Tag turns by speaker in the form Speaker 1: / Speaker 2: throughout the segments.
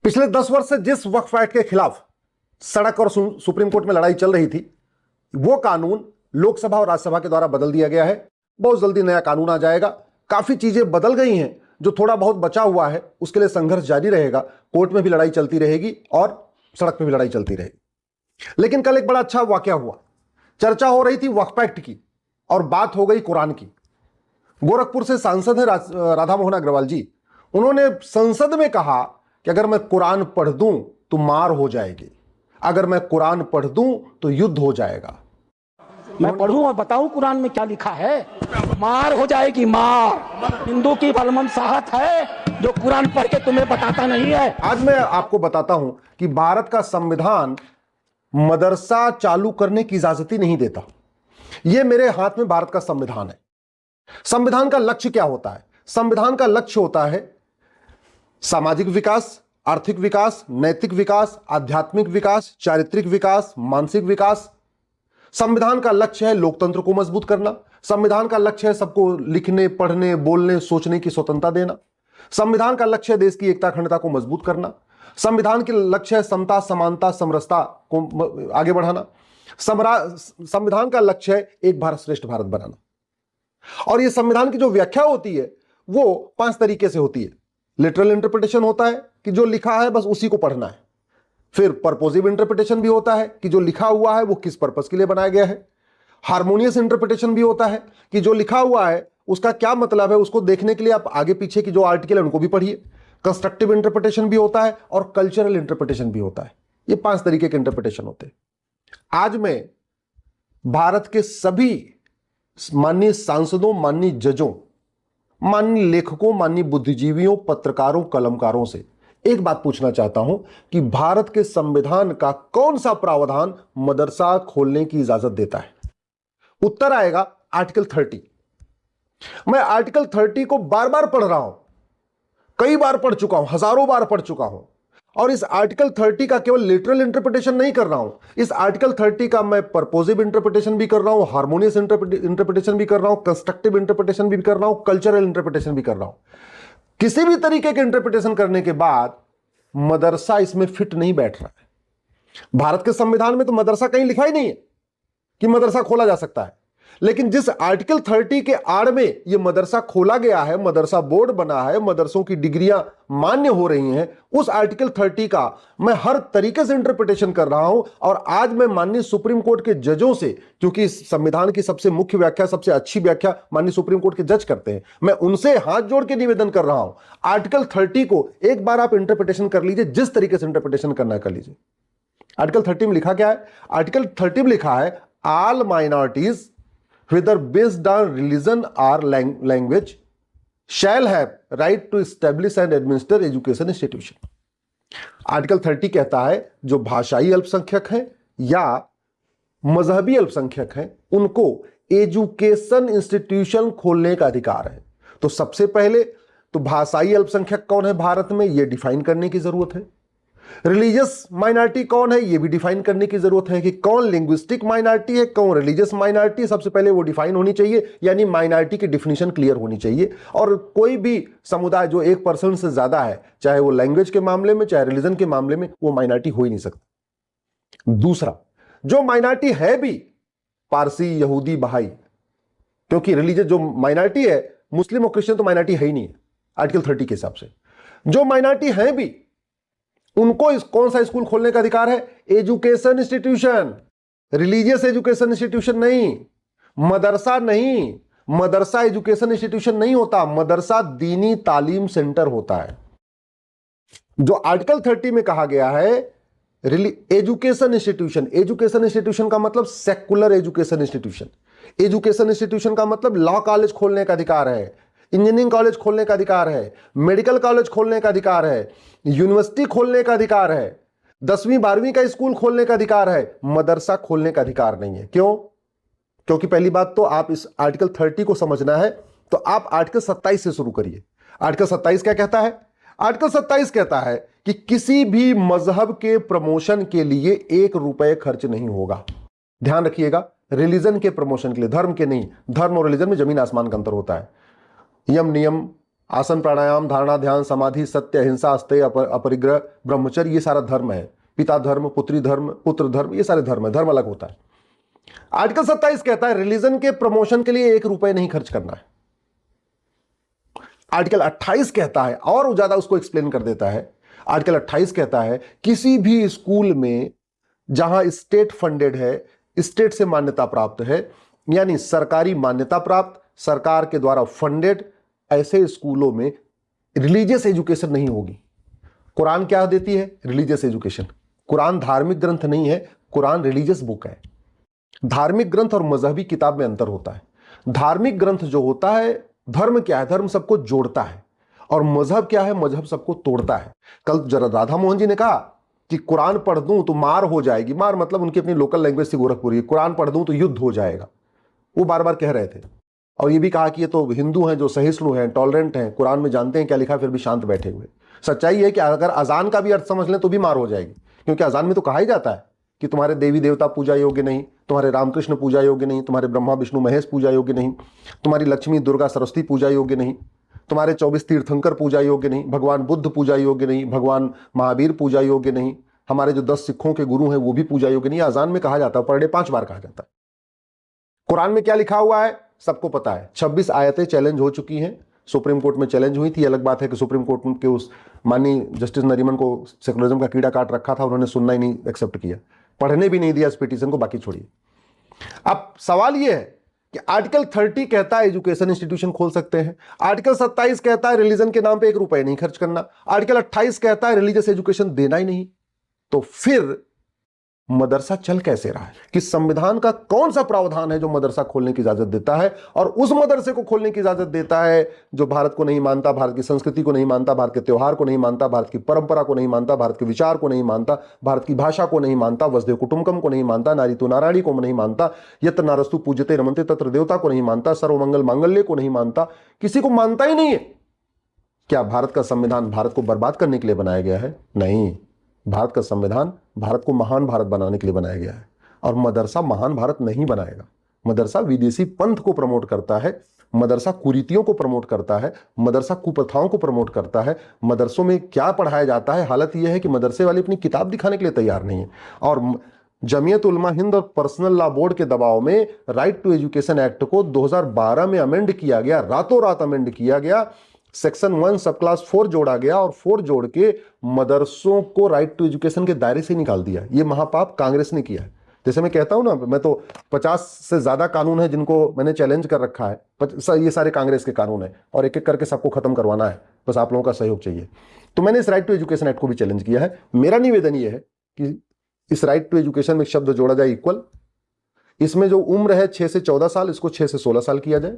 Speaker 1: पिछले 10 वर्ष से जिस वक्फ एक्ट के खिलाफ सड़क और सुप्रीम कोर्ट में लड़ाई चल रही थी, वो कानून लोकसभा और राज्यसभा के द्वारा बदल दिया गया है। बहुत जल्दी नया कानून आ जाएगा। काफी चीजें बदल गई हैं। जो थोड़ा बहुत बचा हुआ है उसके लिए संघर्ष जारी रहेगा। कोर्ट में भी लड़ाई चलती रहेगी और सड़क में भी लड़ाई चलती रहेगी। लेकिन कल एक बड़ा अच्छा वाकया हुआ। चर्चा हो रही थी वक्फ एक्ट की और बात हो गई कुरान की। गोरखपुर से सांसद है राधा मोहन अग्रवाल जी। उन्होंने संसद में कहा कि अगर मैं कुरान पढ़ दूं तो मार हो जाएगी, अगर मैं कुरान पढ़ दूं तो युद्ध हो जाएगा।
Speaker 2: मैं पढ़ूं और बताऊं कुरान में क्या लिखा है? मार हो जाएगी, मार। हिंदू की बलमन साहत है जो कुरान पढ़ के तुम्हें बताता नहीं है।
Speaker 1: आज मैं आपको बताता हूं कि भारत का संविधान मदरसा चालू करने की इजाजत ही नहीं देता। यह मेरे हाथ में भारत का संविधान है। संविधान का लक्ष्य क्या होता है? संविधान का लक्ष्य होता है सामाजिक विकास, आर्थिक विकास, नैतिक विकास, आध्यात्मिक विकास, चारित्रिक विकास, मानसिक विकास। संविधान का लक्ष्य है लोकतंत्र को मजबूत करना। संविधान का लक्ष्य है सबको लिखने, पढ़ने, बोलने, सोचने की स्वतंत्रता देना। संविधान का लक्ष्य है देश की एकता, अखंडता को मजबूत करना। संविधान के लक्ष्य है समता, समानता, समरसता को आगे बढ़ाना। संविधान का लक्ष्य है एक भारत श्रेष्ठ भारत बनाना। और यह संविधान की जो व्याख्या होती है वो 5 तरीके से होती है। लिटरल इंटरप्रिटेशन होता है कि जो लिखा है बस उसी को पढ़ना है। फिर पर्पोजिव इंटरप्रिटेशन भी होता है कि जो लिखा हुआ है वो किस पर्पस के लिए बनाया गया है। हार्मोनियस इंटरप्रिटेशन भी होता है कि जो लिखा हुआ है उसका क्या मतलब है, उसको देखने के लिए आप आगे पीछे की जो आर्टिकल है उनको भी पढ़िए। कंस्ट्रक्टिव इंटरप्रिटेशन भी होता है और कल्चरल इंटरप्रिटेशन भी होता है। ये 5 तरीके के इंटरप्रिटेशन होते हैं। आज मैं भारत के सभी माननीय सांसदों, माननीय जजों, माननीय लेखकों, माननीय बुद्धिजीवियों, पत्रकारों, कलमकारों से एक बात पूछना चाहता हूं कि भारत के संविधान का कौन सा प्रावधान मदरसा खोलने की इजाजत देता है? उत्तर आएगा आर्टिकल 30। मैं आर्टिकल 30 को बार बार पढ़ रहा हूं, कई बार पढ़ चुका हूं, हजारों बार पढ़ चुका हूं। और इस आर्टिकल 30 का केवल लिटरल इंटरप्रिटेशन नहीं कर रहा हूं, इस आर्टिकल 30 का मैं पर्पोजिव इंटरप्रिटेशन भी कर रहा हूं, हार्मोनियस इंटरप्रिटेशन भी कर रहा हूं, कंस्ट्रक्टिव इंटरप्रिटेशन भी कर रहा हूं, कल्चरल इंटरप्रिटेशन भी कर रहा हूं। किसी भी तरीके के इंटरप्रिटेशन करने के बाद मदरसा इसमें फिट नहीं बैठ रहा है। भारत के संविधान में तो मदरसा कहीं लिखा ही नहीं है कि मदरसा खोला जा सकता है। लेकिन जिस आर्टिकल 30 के आड़ में यह मदरसा खोला गया है, मदरसा बोर्ड बना है, मदरसों की डिग्रियां मान्य हो रही हैं, उस आर्टिकल 30 का मैं हर तरीके से इंटरप्रिटेशन कर रहा हूं। और आज मैं माननीय सुप्रीम कोर्ट के जजों से, क्योंकि इस संविधान की सबसे मुख्य व्याख्या, सबसे अच्छी व्याख्या माननीय सुप्रीम कोर्ट के जज करते हैं, मैं उनसे हाथ जोड़ के निवेदन कर रहा हूं, आर्टिकल 30 को एक बार आप इंटरप्रिटेशन कर लीजिए, जिस तरीके से इंटरप्रिटेशन करना है कर लीजिए। आर्टिकल 30 में लिखा क्या है? आर्टिकल 30 में लिखा है all minorities whether based on religion or language shall have right to establish and administer education institution। Article 30 कहता है जो भाषाई अल्पसंख्यक हैं या मजहबी अल्पसंख्यक हैं उनको एजुकेशन इंस्टीट्यूशन खोलने का अधिकार है। तो सबसे पहले तो भाषाई अल्पसंख्यक कौन है भारत में, यह डिफाइन करने की जरूरत है। रिलीजियस माइनॉरिटी कौन है यह भी डिफाइन करने की जरूरत है कि कौन लिंग्विस्टिक माइनॉरिटी है, कौन रिलीजियस माइनॉरिटी, सबसे पहले वो डिफाइन होनी चाहिए। यानी माइनॉरिटी की डिफिनेशन क्लियर होनी चाहिए। और कोई भी समुदाय जो 1% से ज्यादा है, चाहे वो लैंग्वेज के मामले में चाहे रिलीजन के मामले में, वो माइनॉरिटी हो ही नहीं सकता। दूसरा, जो माइनॉरिटी है भी पारसी, यहूदी, बहाई, क्योंकि रिलीजियस जो माइनॉरिटी है, मुस्लिम और क्रिश्चियन तो माइनॉरिटी है ही नहीं है आर्टिकल 30 के हिसाब से। जो माइनॉरिटी है भी उनको कौन सा स्कूल खोलने का अधिकार है? Education institution. Religious education institution नहीं, मदरसा नहीं। मदरसा एजुकेशन इंस्टीट्यूशन नहीं होता, मदरसा दीनी तालीम सेंटर होता है। जो आर्टिकल 30 में कहा गया है एजुकेशन इंस्टीट्यूशन, एजुकेशन इंस्टीट्यूशन का मतलब secular education institution. Education institution का मतलब लॉ कॉलेज खोलने का अधिकार है, इंजीनियरिंग कॉलेज खोलने का अधिकार है, मेडिकल कॉलेज खोलने का अधिकार है, यूनिवर्सिटी खोलने का अधिकार है, 10वीं 12वीं का स्कूल खोलने का अधिकार है। मदरसा खोलने का अधिकार नहीं है। क्यों? क्योंकि पहली बात तो आप इस आर्टिकल 30 को समझना है तो आप आर्टिकल 27 से शुरू करिए। आर्टिकल 27 क्या कहता है? आर्टिकल 27 कहता है कि किसी भी मजहब के प्रमोशन के लिए 1 रुपए खर्च नहीं होगा। ध्यान रखिएगा, रिलीजन के प्रमोशन के लिए, धर्म के नहीं। धर्म और रिलीजन में जमीन आसमान का अंतर होता है। यम नियम आसन प्राणायाम, धारणा, ध्यान, समाधि, सत्य, अहिंसा, अस्तेय, अपरिग्रह, ब्रह्मचर्य, ये सारा धर्म है। पिता धर्म, पुत्री धर्म, पुत्र धर्म, ये सारे धर्म है। धर्म अलग होता है। आर्टिकल 27 कहता है रिलीजन के प्रमोशन के लिए 1 रुपए नहीं खर्च करना है। आर्टिकल 28 कहता है, और ज्यादा उसको एक्सप्लेन कर देता है। आर्टिकल 28 कहता है किसी भी स्कूल में जहां स्टेट फंडेड है, स्टेट से मान्यता प्राप्त है, यानी सरकारी मान्यता प्राप्त, सरकार के द्वारा फंडेड, ऐसे स्कूलों में रिलीजियस एजुकेशन नहीं होगी। कुरान क्या देती है? Religious education. कुरान धार्मिक ग्रंथ नहीं है, कुरान रिलीजियस बुक है। धार्मिक ग्रंथ और मजहबी किताब में अंतर होता है। धार्मिक ग्रंथ जो होता है, धर्म क्या है? धर्म सबको जोड़ता है। और मजहब क्या है? मजहब सबको तोड़ता है। कल जरा राधा मोहन जी ने कहा कि कुरान पढ़ दूं तो मार हो जाएगी। मार मतलब उनकी अपनी लोकल लैंग्वेज थी गोरखपुरी। कुरान पढ़ दूं तो युद्ध हो जाएगा, वो बार बार कह रहे थे। और ये भी कहा कि ये तो हिंदू हैं जो सहिष्णु हैं, टॉलरेंट हैं, कुरान में जानते हैं क्या लिखा, फिर भी शांत बैठे हुए। सच्चाई है कि अगर अजान का भी अर्थ समझ लें तो भी मार हो जाएगी, क्योंकि अजान में तो कहा ही जाता है कि तुम्हारे देवी देवता पूजा योग्य नहीं, तुम्हारे रामकृष्ण पूजा योग्य नहीं, तुम्हारे ब्रह्मा विष्णु महेश पूजा योग्य नहीं, तुम्हारी लक्ष्मी दुर्गा सरस्वती पूजा योग्य नहीं, तुम्हारे 24 तीर्थंकर पूजा योग्य नहीं, भगवान बुद्ध पूजा योग्य नहीं, भगवान महावीर पूजा योग्य नहीं, हमारे जो 10 सिखों के गुरु हैं वो भी पूजा योग्य नहीं। अजान में कहा जाता है, पर डे 5 बार कहा जाता है। कुरान में क्या लिखा हुआ है सबको पता है। 26 आयतें चैलेंज हो चुकी हैं, सुप्रीम कोर्ट में चैलेंज हुई थी। अलग बात है कि सुप्रीम कोर्ट के उस माननीय जस्टिस नरीमन को सेकुलरिज्म का कीड़ा काट रखा था, उन्होंने सुनना ही नहीं, एक्सेप्ट किया, पढ़ने भी नहीं दिया इस पिटीशन को, बाकी छोड़िए। अब सवाल यह है कि आर्टिकल 30 कहता है एजुकेशन इंस्टीट्यूशन खोल सकते हैं। आर्टिकल 27 कहता है रिलीजन के नाम पे 1 रुपए नहीं खर्च करना। आर्टिकल 28 कहता है रिलीजियस एजुकेशन देना ही नहीं। तो फिर मदरसा चल कैसे रहा है? कि संविधान का कौन सा प्रावधान है जो मदरसा खोलने की इजाजत देता है, और उस मदरसे को खोलने की इजाजत देता है जो भारत को नहीं मानता, भारत की संस्कृति को नहीं मानता, भारत के त्योहार को नहीं मानता, भारत की परंपरा को नहीं मानता, भारत के विचार को नहीं मानता, भारत की भाषा को नहीं मानता, वसुधैव कुटुंबकम को नहीं मानता, नारी तो नारायणी को नहीं मानता, यत्र नारस्तु पूज्यते रमन्ते तत्र देवता को नहीं मानता, सर्वमंगल मांगल्य को नहीं मानता, किसी को मानता ही नहीं है। क्या भारत का संविधान भारत को बर्बाद करने के लिए बनाया गया है? नहीं, भारत का संविधान भारत को महान भारत बनाने के लिए बनाया गया है। और मदरसा महान भारत नहीं बनाएगा। मदरसा विदेशी पंथ को प्रमोट करता है, मदरसा कुरीतियों को प्रमोट करता है, मदरसा कुप्रथाओं को प्रमोट करता है। मदरसों में क्या पढ़ाया जाता है, हालत यह है कि मदरसे वाले अपनी किताब दिखाने के लिए तैयार नहीं है। और जमीयत उलमा हिंद और पर्सनल लॉ बोर्ड के दबाव में राइट टू एजुकेशन एक्ट को 2012 में अमेंड किया गया, रातों रात अमेंड किया गया। सेक्शन 1 सब क्लास 4 जोड़ा गया और 4 जोड़ के मदरसों को राइट टू एजुकेशन के दायरे से निकाल दिया। ये महापाप कांग्रेस ने किया है। जैसे मैं कहता हूं ना, मैं तो 50 से ज्यादा कानून है जिनको मैंने चैलेंज कर रखा है, ये सारे कांग्रेस के कानून है, और एक एक करके सबको खत्म करवाना है। बस आप लोगों का सहयोग चाहिए। तो मैंने इस राइट टू एजुकेशन एक्ट को भी चैलेंज किया है। मेरा निवेदन यह है कि इस राइट टू एजुकेशन में शब्द जोड़ा जाए इक्वल। इसमें जो उम्र है 6 से 14 साल, इसको 6 से 16 साल किया जाए।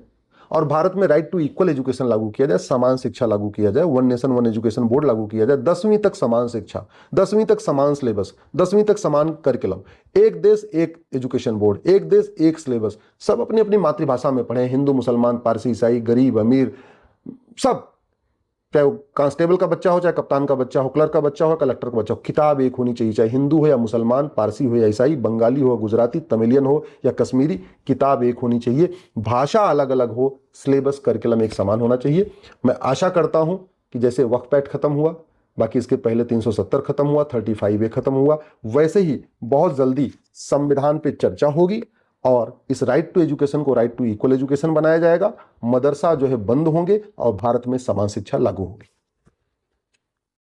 Speaker 1: और भारत में राइट टू इक्वल एजुकेशन लागू किया जाए, समान शिक्षा लागू किया जाए, 1 नेशन 1 एजुकेशन बोर्ड लागू किया जाए, 10वीं तक समान शिक्षा, 10वीं तक समान सिलेबस, 10वीं तक समान करिकुलम, एक देश एक एजुकेशन बोर्ड, एक देश एक सिलेबस, सब अपनी अपनी मातृभाषा में पढ़े, हिंदू मुसलमान पारसी ईसाई गरीब अमीर सब, चाहे कांस्टेबल का बच्चा हो, चाहे कप्तान का बच्चा हो, क्लर्क का बच्चा हो, कलेक्टर का बच्चा हो, किताब एक होनी चाहिए। चाहे हिंदू हो या मुसलमान, पारसी हो या ईसाई, बंगाली हो, गुजराती, तमिलियन हो या कश्मीरी, किताब एक होनी चाहिए। भाषा अलग अलग हो, सिलेबस करिकुलम एक समान होना चाहिए। मैं आशा करता हूं कि जैसे वक्फ एक्ट खत्म हुआ, बाकी इसके पहले 370 खत्म हुआ, 35A खत्म हुआ, वैसे ही बहुत जल्दी संविधान पे चर्चा होगी और इस राइट टू एजुकेशन को राइट टू इक्वल एजुकेशन बनाया जाएगा। मदरसा जो है बंद होंगे और भारत में समान शिक्षा लागू होगी।